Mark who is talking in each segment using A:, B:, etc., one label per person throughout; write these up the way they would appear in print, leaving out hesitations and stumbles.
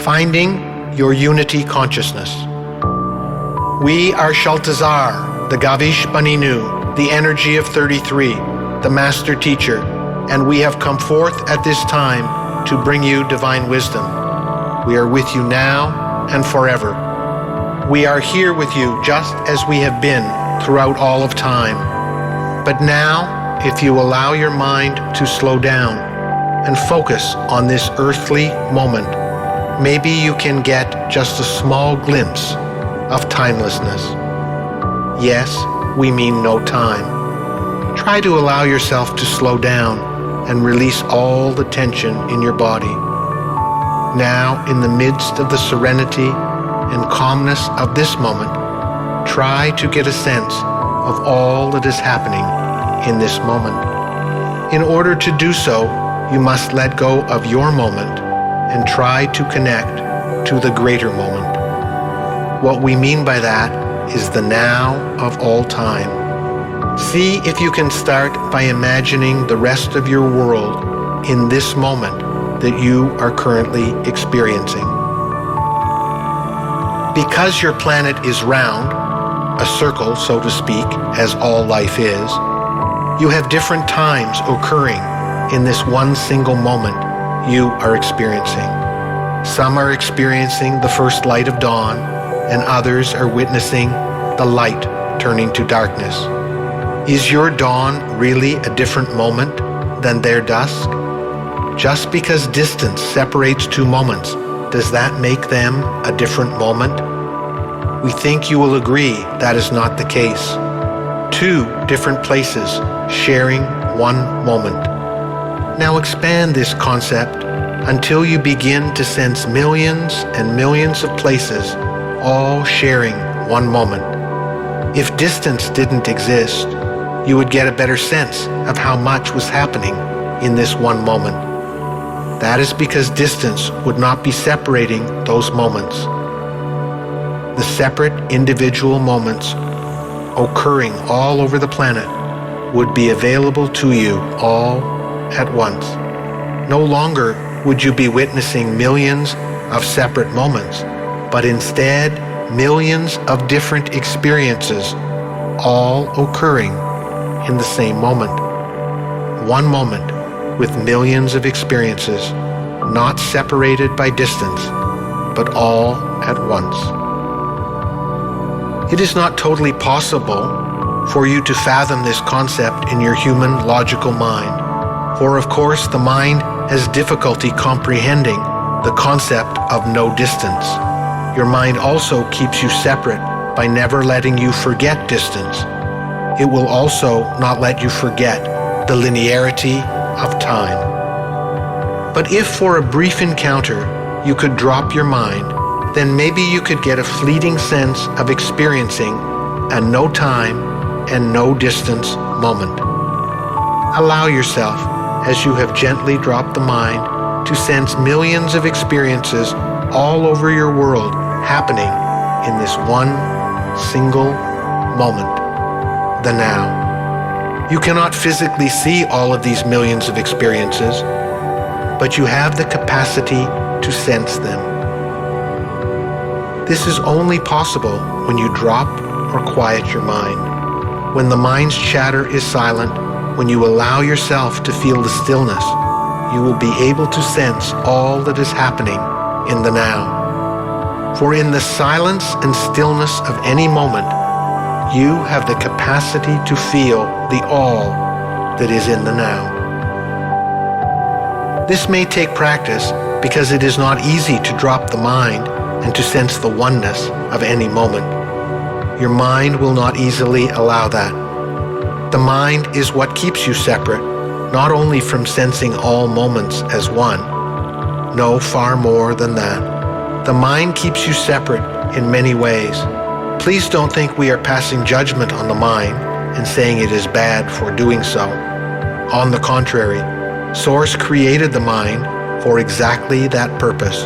A: Finding your unity consciousness. We are Shaltazar, the Gavish Banenu, the energy of 33, the master teacher, and we have come forth at this time to bring you divine wisdom. We are with you now and forever. We are here with you just as we have been throughout all of time. But now, if you allow your mind to slow down and focus on this earthly moment, maybe you can get just a small glimpse of timelessness. Yes, we mean no time. Try to allow yourself to slow down and release all the tension in your body. Now, in the midst of the serenity and calmness of this moment, try to get a sense of all that is happening in this moment. In order to do so, you must let go of your moment and try to connect to the greater moment. What we mean by that is the now of all time. See if you can start by imagining the rest of your world in this moment that you are currently experiencing. Because your planet is round, a circle, so to speak, as all life is, you have different times occurring in this one single moment you are experiencing. Some are experiencing the first light of dawn, and others are witnessing the light turning to darkness. Is your dawn really a different moment than their dusk? Just because distance separates two moments, does that make them a different moment? We think you will agree that is not the case. Two different places sharing one moment. Now expand this concept until you begin to sense millions and millions of places all sharing one moment. If distance didn't exist, you would get a better sense of how much was happening in this one moment. That is because distance would not be separating those moments. The separate individual moments occurring all over the planet would be available to you all at once. No longer would you be witnessing millions of separate moments, but instead millions of different experiences all occurring in the same moment. One moment with millions of experiences, not separated by distance, but all at once. It is not totally possible for you to fathom this concept in your human logical mind. For of course, the mind has difficulty comprehending the concept of no distance. Your mind also keeps you separate by never letting you forget distance. It will also not let you forget the linearity of time. But if for a brief encounter you could drop your mind, then maybe you could get a fleeting sense of experiencing a no time and no distance moment. Allow yourself, as you have gently dropped the mind, to sense millions of experiences all over your world happening in this one single moment, the now. You cannot physically see all of these millions of experiences, but you have the capacity to sense them. This is only possible when you drop or quiet your mind. When the mind's chatter is silent, when you allow yourself to feel the stillness, you will be able to sense all that is happening in the now. For in the silence and stillness of any moment, you have the capacity to feel the all that is in the now. This may take practice because it is not easy to drop the mind and to sense the oneness of any moment. Your mind will not easily allow that. The mind is what keeps you separate, not only from sensing all moments as one. No, far more than that. The mind keeps you separate in many ways. Please don't think we are passing judgment on the mind and saying it is bad for doing so. On the contrary, Source created the mind for exactly that purpose,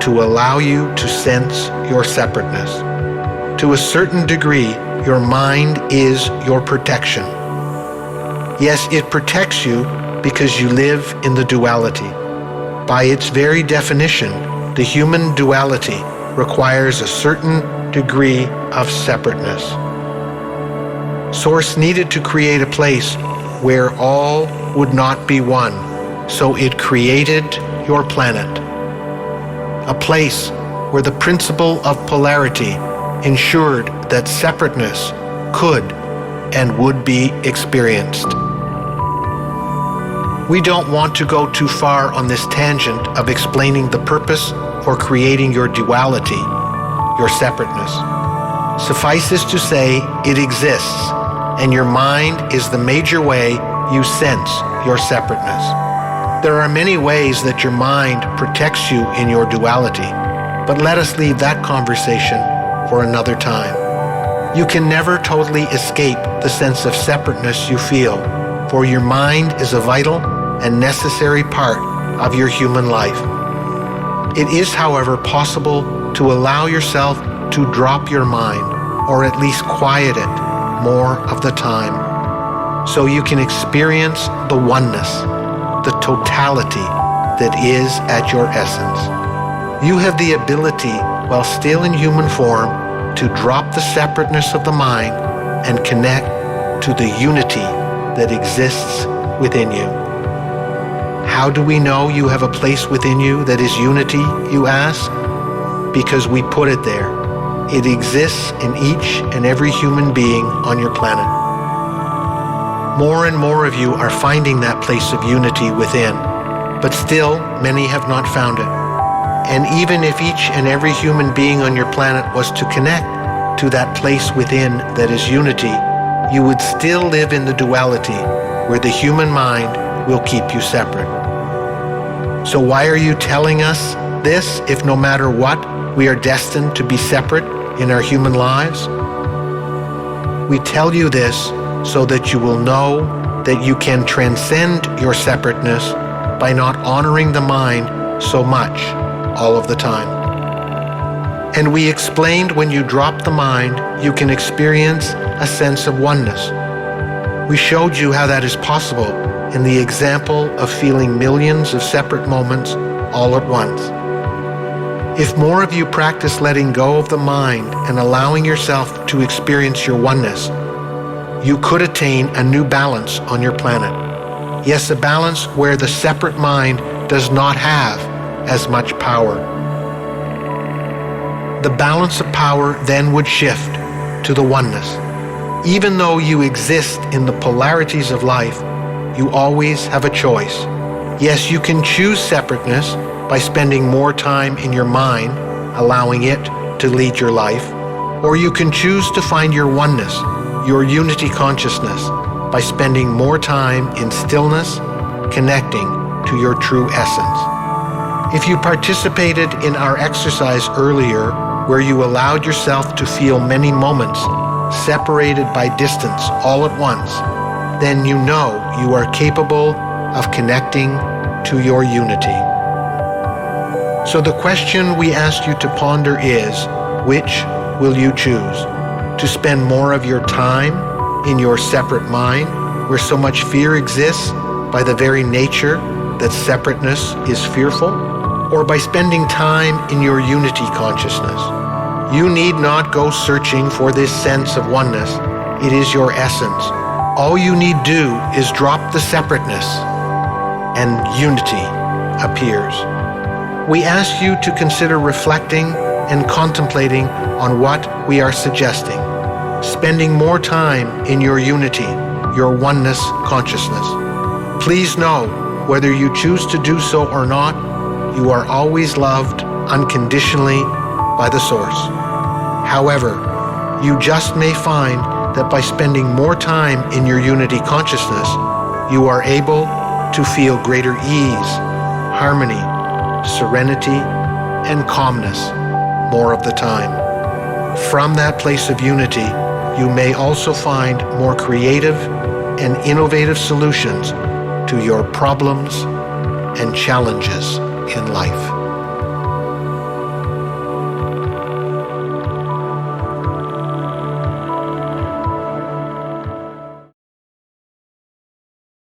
A: to allow you to sense your separateness. To a certain degree, your mind is your protection. Yes, it protects you because you live in the duality. By its very definition, the human duality requires a certain degree of separateness. Source needed to create a place where all would not be one, so it created your planet. A place where the principle of polarity ensured that separateness could and would be experienced. We don't want to go too far on this tangent of explaining the purpose for creating your duality, your separateness. Suffices to say it exists, and your mind is the major way you sense your separateness. There are many ways that your mind protects you in your duality, but let us leave that conversation for another time. You can never totally escape the sense of separateness you feel, for your mind is a vital and necessary part of your human life. It is, however, possible to allow yourself to drop your mind, or at least quiet it more of the time, so you can experience the oneness, the totality that is at your essence. You have the ability, while still in human form, to drop the separateness of the mind and connect to the unity that exists within you. How do we know you have a place within you that is unity, you ask? Because we put it there. It exists in each and every human being on your planet. More and more of you are finding that place of unity within, but still many have not found it. And even if each and every human being on your planet was to connect to that place within that is unity, you would still live in the duality where the human mind will keep you separate. So why are you telling us this if no matter what, we are destined to be separate in our human lives? We tell you this so that you will know that you can transcend your separateness by not honoring the mind so much all of the time. And we explained when you drop the mind, you can experience a sense of oneness. We showed you how that is possible in the example of feeling millions of separate moments all at once. If more of you practice letting go of the mind and allowing yourself to experience your oneness, you could attain a new balance on your planet. Yes, a balance where the separate mind does not have as much power. The balance of power then would shift to the oneness. Even though you exist in the polarities of life, you always have a choice. Yes, you can choose separateness by spending more time in your mind, allowing it to lead your life, or you can choose to find your oneness, your unity consciousness, by spending more time in stillness, connecting to your true essence. If you participated in our exercise earlier, where you allowed yourself to feel many moments separated by distance all at once, then you know you are capable of connecting to your unity. So the question we ask you to ponder is, which will you choose? To spend more of your time in your separate mind, where so much fear exists by the very nature that separateness is fearful, or by spending time in your unity consciousness? You need not go searching for this sense of oneness. It is your essence. All you need do is drop the separateness, and unity appears. We ask you to consider reflecting and contemplating on what we are suggesting. Spending more time in your unity, your oneness consciousness. Please know, whether you choose to do so or not, you are always loved unconditionally by the Source. However, you just may find that by spending more time in your unity consciousness, you are able to feel greater ease, harmony, serenity, and calmness more of the time. From that place of unity, you may also find more creative and innovative solutions to your problems and challenges in life.